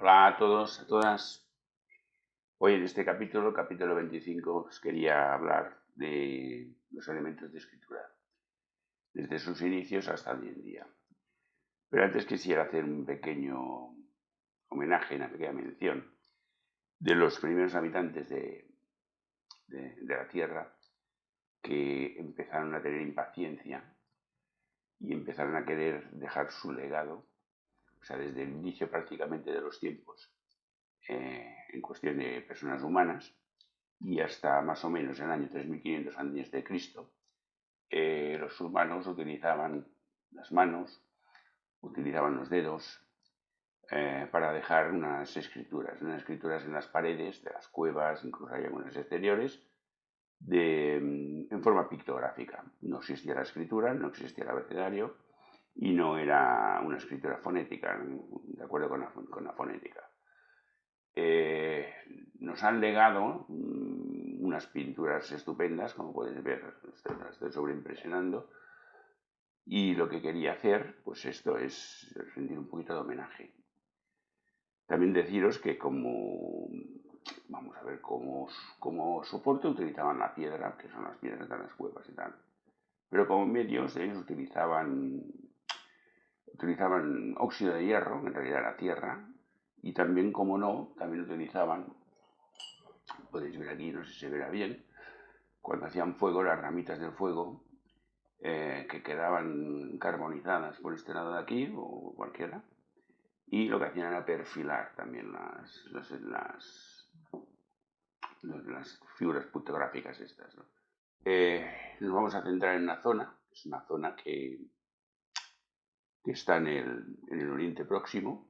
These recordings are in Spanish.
Hola a todos, a todas. Hoy en este capítulo, capítulo 25, os quería hablar de los elementos de escritura, desde sus inicios hasta hoy en día. Pero antes quisiera hacer un pequeño homenaje, una pequeña mención de los primeros habitantes de la Tierra que empezaron a tener impaciencia y empezaron a querer dejar su legado, o sea, desde el inicio prácticamente de los tiempos, en cuestión de personas humanas, y hasta más o menos el año 3500 a.C., los humanos utilizaban las manos, utilizaban los dedos para dejar unas escrituras en las paredes de las cuevas, incluso hay algunas exteriores, en forma pictográfica. No existía la escritura, no existía el abecedario y no era una escritura fonética, de acuerdo con la fonética. Nos han legado unas pinturas estupendas, como podéis ver, estoy sobreimpresionando, y lo que quería hacer, pues esto es rendir un poquito de homenaje. También deciros que vamos a ver, como soporte utilizaban la piedra, que son las piedras de las cuevas y tal, pero como medios ellos utilizaban óxido de hierro, en realidad la tierra, y también, como no, también utilizaban, podéis ver aquí, no sé si se verá bien, cuando hacían fuego, las ramitas del fuego, que quedaban carbonizadas por este lado de aquí, o cualquiera, y lo que hacían era perfilar también las figuras pictográficas estas, ¿no? Nos vamos a centrar en una zona, es una zona que está en el Oriente Próximo.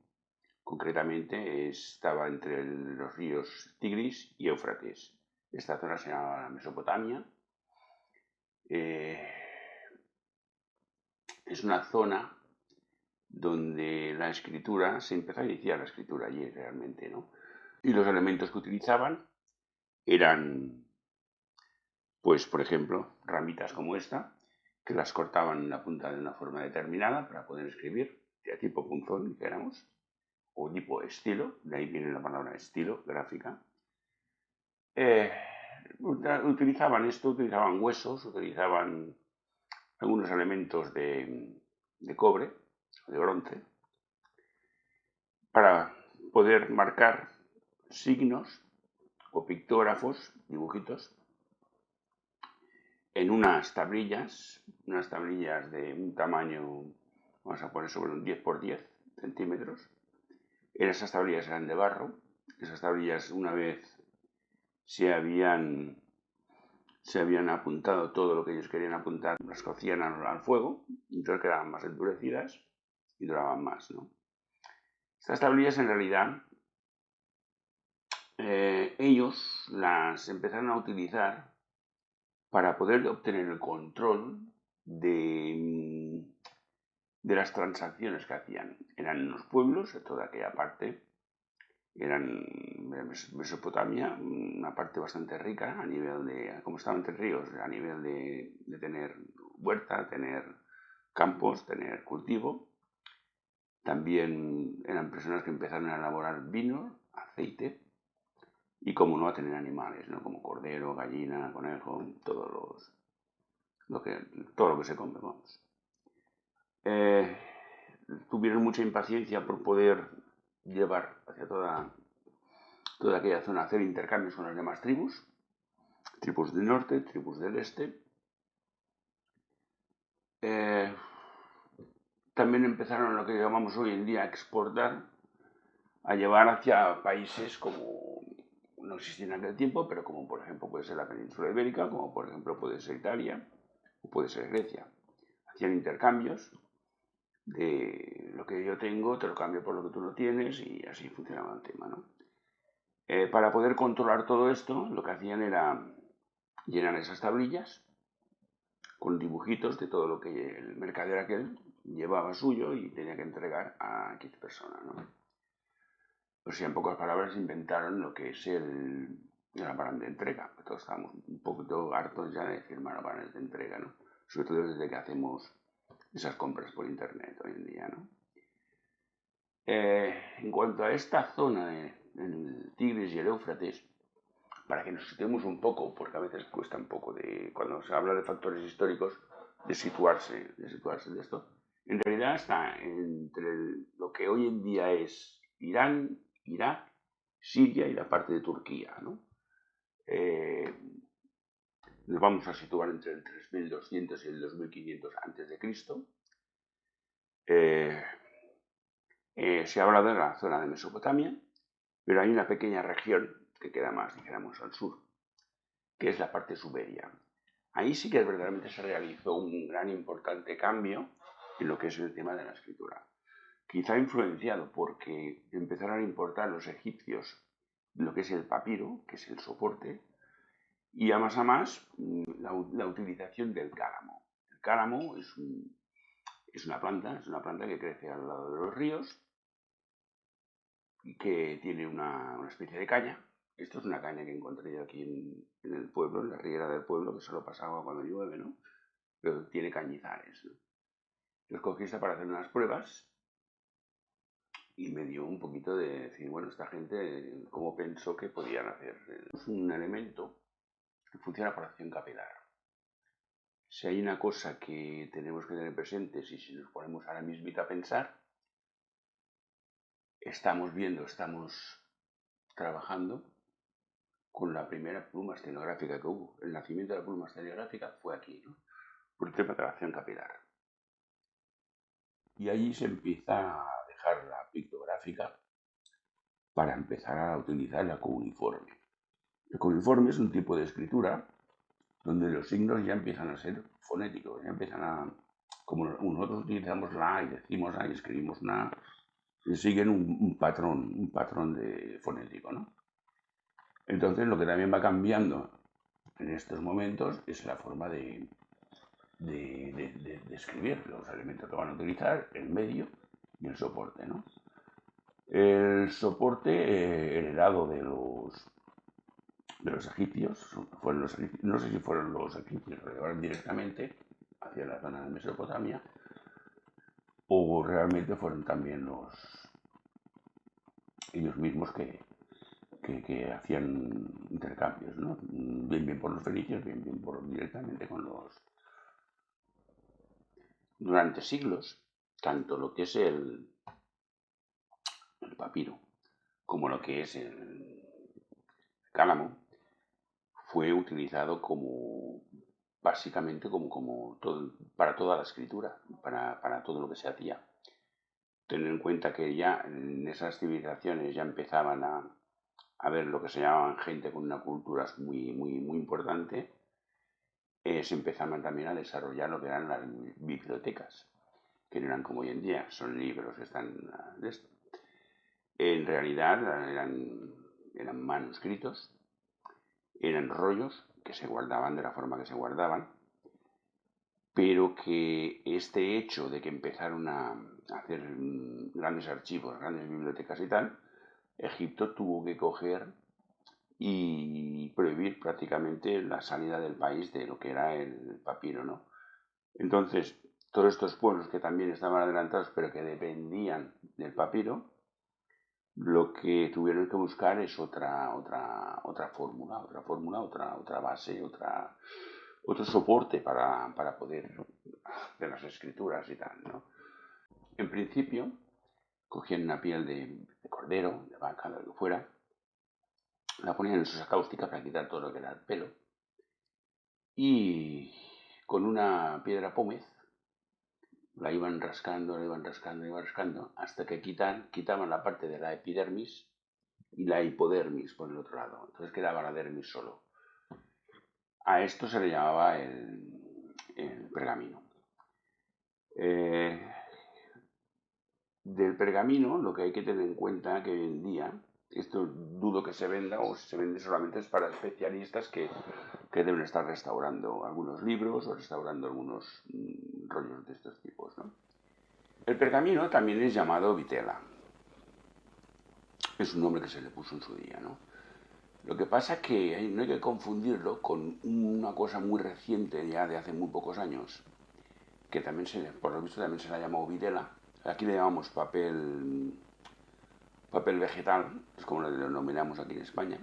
Concretamente estaba entre los ríos Tigris y Éufrates. Esta zona se llama Mesopotamia. Es una zona donde la escritura, se empezó a iniciar la escritura allí realmente, ¿no? Y los elementos que utilizaban eran, pues, por ejemplo, ramitas como esta, que las cortaban en la punta de una forma determinada para poder escribir, de tipo punzón, dijéramos, o tipo estilo, de ahí viene la palabra estilo, gráfica. Utilizaban huesos, utilizaban algunos elementos de cobre, de bronce, para poder marcar signos o pictógrafos, dibujitos, en unas tablillas de un tamaño, vamos a poner sobre un 10 por 10 centímetros. Esas tablillas eran de barro. Esas tablillas, una vez se habían apuntado todo lo que ellos querían apuntar, las cocían al fuego, entonces quedaban más endurecidas y duraban más, ¿no? Estas tablillas, en realidad, ellos las empezaron a utilizar para poder obtener el control de las transacciones que hacían. Eran los pueblos de toda aquella parte, eran Mesopotamia, una parte bastante rica a nivel de, como estaba entre ríos, a nivel de tener huerta, tener campos, tener cultivo. También eran personas que empezaron a elaborar vino, aceite, y como no, a tener animales, ¿no? Como cordero, gallina, conejo, todo lo que se come, vamos. Tuvieron mucha impaciencia por poder llevar hacia toda aquella zona, hacer intercambios con las demás tribus del norte, tribus del este. También empezaron lo que llamamos hoy en día a exportar, a llevar hacia países como, no existía en aquel tiempo, pero como por ejemplo puede ser la península ibérica, como por ejemplo puede ser Italia o puede ser Grecia. Hacían intercambios de lo que yo tengo, te lo cambio por lo que tú no tienes, y así funcionaba el tema, ¿no? Para poder controlar todo esto, lo que hacían era llenar esas tablillas con dibujitos de todo lo que el mercader aquel llevaba suyo y tenía que entregar a X persona, ¿no? Pues en pocas palabras inventaron lo que es la plan de entrega. Todos estamos un poquito hartos ya de firmar planes de entrega, ¿no? Sobre todo desde que hacemos esas compras por internet hoy en día, ¿no? En cuanto a esta zona del Tigris y el Éufrates, para que nos situemos un poco, porque a veces cuesta un poco cuando se habla de factores históricos, de situarse de esto. En realidad está entre lo que hoy en día es Irán, Irak, Siria y la parte de Turquía, ¿no? Nos vamos a situar entre el 3200 y el 2500 antes de Cristo. Se habla de la zona de Mesopotamia, pero hay una pequeña región que queda más, dijéramos, al sur, que es la parte sumeria. Ahí sí que verdaderamente se realizó un gran importante cambio en lo que es el tema de la escritura. Quizá influenciado porque empezaron a importar los egipcios lo que es el papiro, que es el soporte, y a más la utilización del cálamo. El cálamo es una planta que crece al lado de los ríos y que tiene una especie de caña. Esto es una caña que encontré yo aquí en el pueblo, en la riera del pueblo, que solo pasa agua cuando llueve, ¿no? Pero tiene cañizares, ¿no? Yo escogí esta para hacer unas pruebas y me dio un poquito de decir, bueno, esta gente, ¿cómo pensó que podían hacer? Es un elemento que funciona por acción capilar. Si hay una cosa que tenemos que tener presentes y si nos ponemos ahora mismo a pensar, estamos trabajando con la primera pluma estenográfica que hubo. El nacimiento de la pluma estenográfica fue aquí, ¿no? Por el tema de la acción capilar. Y allí se empieza a dejar la pictográfica para empezar a utilizar la cuneiforme. El cuneiforme es un tipo de escritura donde los signos ya empiezan a ser fonéticos, ya empiezan a, como nosotros utilizamos la A y decimos A y escribimos una A, siguen un patrón de fonético, ¿no? Entonces lo que también va cambiando en estos momentos es la forma de escribir, los elementos que van a utilizar, el medio y el soporte, ¿no? El soporte heredado de los egipcios, no sé si fueron los egipcios que lo llevaron directamente hacia la zona de Mesopotamia, o realmente fueron también ellos mismos que hacían intercambios, ¿no? Bien por los fenicios, bien directamente con los... Durante siglos, tanto lo que es el papiro como lo que es el cálamo fue utilizado básicamente como para toda la escritura, para todo lo que se hacía. Tener en cuenta que ya en esas civilizaciones ya empezaban a ver lo que se llamaban gente con una cultura muy importante, se empezaban también a desarrollar lo que eran las bibliotecas, que no eran como hoy en día, son libros que están de esto. En realidad eran manuscritos, eran rollos que se guardaban de la forma que se guardaban, pero que este hecho de que empezaron a hacer grandes archivos, grandes bibliotecas y tal, Egipto tuvo que coger y prohibir prácticamente la salida del país de lo que era el papiro, ¿no? Entonces, todos estos pueblos que también estaban adelantados, pero que dependían del papiro, lo que tuvieron que buscar es otra fórmula, otra base, otro soporte para poder hacer las escrituras y tal, ¿no? En principio, cogían una piel de cordero, de vaca, de lo que fuera, la ponían en sosa cáustica para quitar todo lo que era el pelo y con una piedra pómez la iban rascando, hasta que quitaban la parte de la epidermis y la hipodermis por el otro lado. Entonces quedaba la dermis solo. A esto se le llamaba el pergamino. Del pergamino lo que hay que tener en cuenta que hoy en día, esto dudo que se venda o si se vende solamente es para especialistas que deben estar restaurando algunos libros o restaurando algunos rollos de estos tipos, ¿no? El pergamino también es llamado vitela. Es un nombre que se le puso en su día, ¿no? Lo que pasa es que no hay que confundirlo con una cosa muy reciente, ya de hace muy pocos años, que también por lo visto también se la ha llamado vitela. Aquí le llamamos papel papel vegetal, es como lo denominamos aquí en España,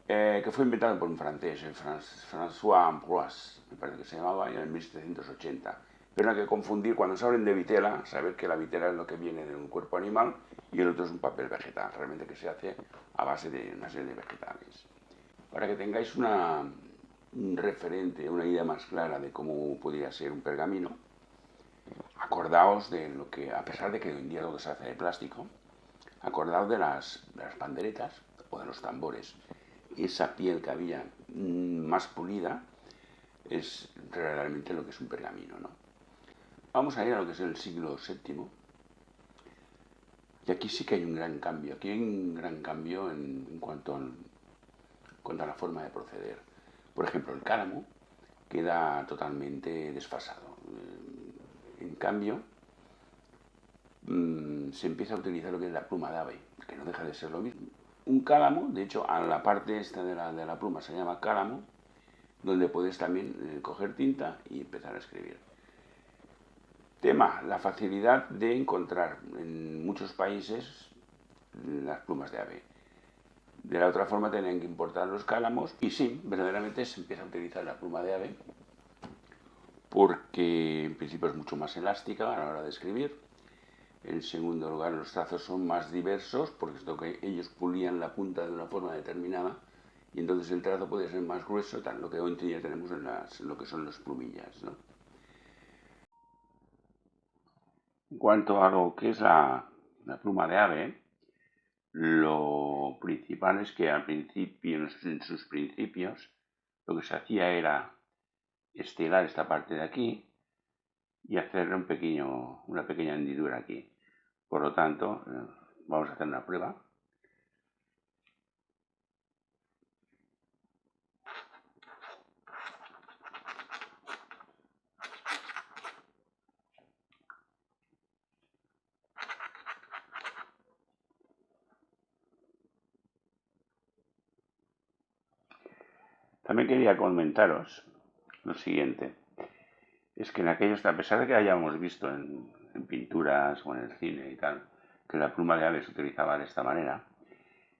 que fue inventado por un francés, el François Ambroise, me parece que se llamaba, en el 1780. Pero no hay que confundir, cuando se hablen de vitela, saber que la vitela es lo que viene de un cuerpo animal y el otro es un papel vegetal, realmente que se hace a base de una serie de vegetales. Para que tengáis un referente, una idea más clara de cómo podría ser un pergamino, acordaos de lo que, a pesar de que hoy en día todo se hace de plástico, acordaos de las panderetas o de los tambores. Esa piel que había más pulida es realmente lo que es un pergamino, ¿no? Vamos a ir a lo que es el siglo VII. Y aquí sí que hay un gran cambio. Aquí hay un gran cambio en cuanto a la forma de proceder. Por ejemplo, el cálamo queda totalmente desfasado. En cambio, se empieza a utilizar lo que es la pluma de ave, que no deja de ser lo mismo. Un cálamo, de hecho, a la parte esta de la pluma se llama cálamo, donde puedes también coger tinta y empezar a escribir. Tema, la facilidad de encontrar en muchos países las plumas de ave. De la otra forma tenían que importar los cálamos y sí, verdaderamente se empieza a utilizar la pluma de ave porque en principio es mucho más elástica a la hora de escribir. En segundo lugar, los trazos son más diversos porque esto que ellos pulían la punta de una forma determinada y entonces el trazo puede ser más grueso, tal lo que hoy en día tenemos en lo que son las plumillas, ¿no? En cuanto a lo que es la pluma de ave, lo principal es que al principio, en sus principios, lo que se hacía era estirar esta parte de aquí y hacer una pequeña hendidura aquí. Por lo tanto, vamos a hacer una prueba. También quería comentaros lo siguiente. Es que en aquellos, a pesar de que hayamos visto en pinturas o en el cine y tal, que la pluma de ave se utilizaba de esta manera,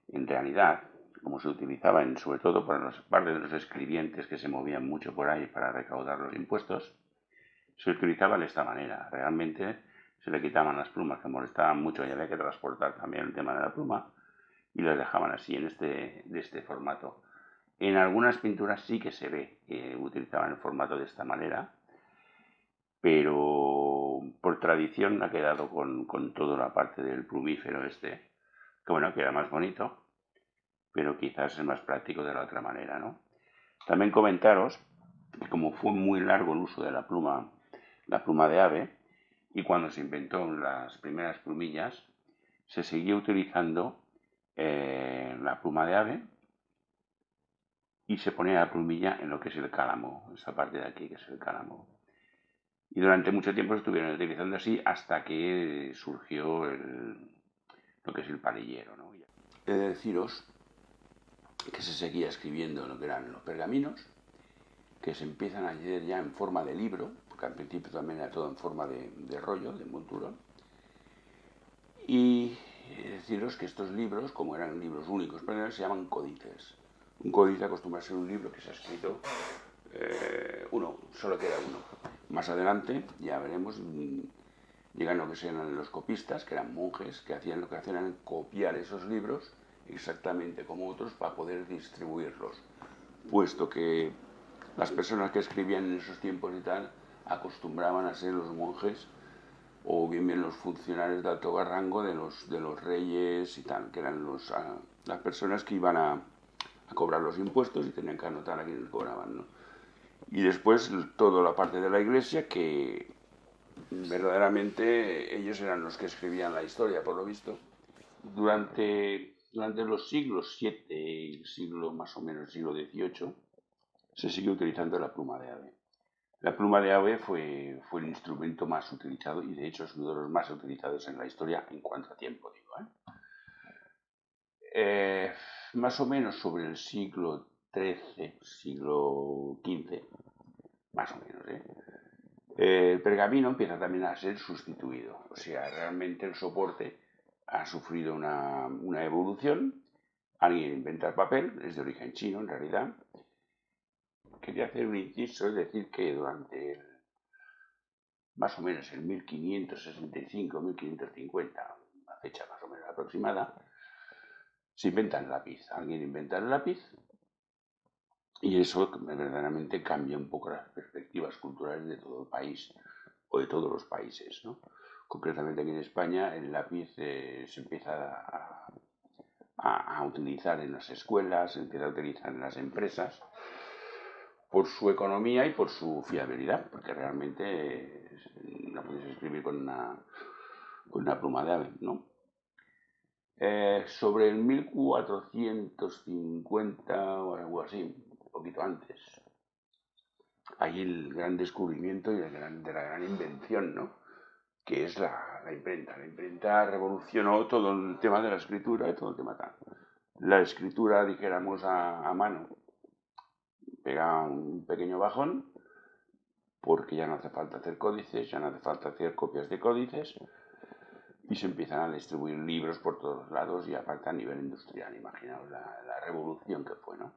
en realidad, como se utilizaba sobre todo por los parte de los escribientes que se movían mucho por ahí para recaudar los impuestos, se utilizaba de esta manera. Realmente se le quitaban las plumas que molestaban mucho y había que transportar también el tema de la pluma y las dejaban así de este formato. En algunas pinturas sí que se ve que utilizaban el formato de esta manera, pero por tradición ha quedado con toda la parte del plumífero que bueno, queda más bonito, pero quizás es más práctico de la otra manera, ¿no? También comentaros que como fue muy largo el uso de la pluma de ave, y cuando se inventó las primeras plumillas, se siguió utilizando la pluma de ave y se ponía la plumilla en lo que es el cálamo, esta parte de aquí que es el cálamo. Y durante mucho tiempo se estuvieron utilizando así hasta que surgió lo que es el palillero, ¿no? He de deciros que se seguía escribiendo lo que eran los pergaminos, que se empiezan a leer ya en forma de libro, porque al principio también era todo en forma de rollo, de envoltura. Y deciros que estos libros, como eran libros únicos, se llaman códices. Un códice acostumbra a ser un libro que se ha escrito uno, solo queda uno. Más adelante ya veremos, llegan lo que sean los copistas, que eran monjes, que lo que hacían era copiar esos libros exactamente como otros para poder distribuirlos, puesto que las personas que escribían en esos tiempos y tal acostumbraban a ser los monjes o bien los funcionarios de alto rango de los reyes y tal, que eran las personas que iban a cobrar los impuestos y tenían que anotar a quienes cobraban, ¿no? Y después toda la parte de la iglesia que verdaderamente ellos eran los que escribían la historia, por lo visto. Durante los siglos VII y más o menos el siglo XVIII, se sigue utilizando la pluma de ave. La pluma de ave fue el instrumento más utilizado y de hecho es uno de los más utilizados en la historia en cuanto a tiempo, digo, más o menos sobre el siglo XIII, siglo XV, más o menos, el pergamino empieza también a ser sustituido. O sea, realmente el soporte ha sufrido una evolución. Alguien inventa el papel, es de origen chino en realidad. Quería hacer un inciso, es decir, que durante más o menos el 1565-1550, una fecha más o menos aproximada, se inventa el lápiz. Alguien inventa el lápiz y eso verdaderamente cambia un poco las perspectivas culturales de todo el país o de todos los países, ¿no? Concretamente aquí en España el lápiz se empieza a utilizar en las escuelas, se empieza a utilizar en las empresas por su economía y por su fiabilidad, porque realmente no puedes escribir con una pluma de ave, ¿no? Sobre el 1450 o algo así, un poquito antes, hay el gran descubrimiento de la gran invención, ¿no? Que es la imprenta. La imprenta revolucionó todo el tema de la escritura y todo el tema tal. La escritura, dijéramos, a mano, pega un pequeño bajón porque ya no hace falta hacer códices, ya no hace falta hacer copias de códices y se empiezan a distribuir libros por todos lados y aparte a nivel industrial. Imaginaos la revolución que fue, ¿no?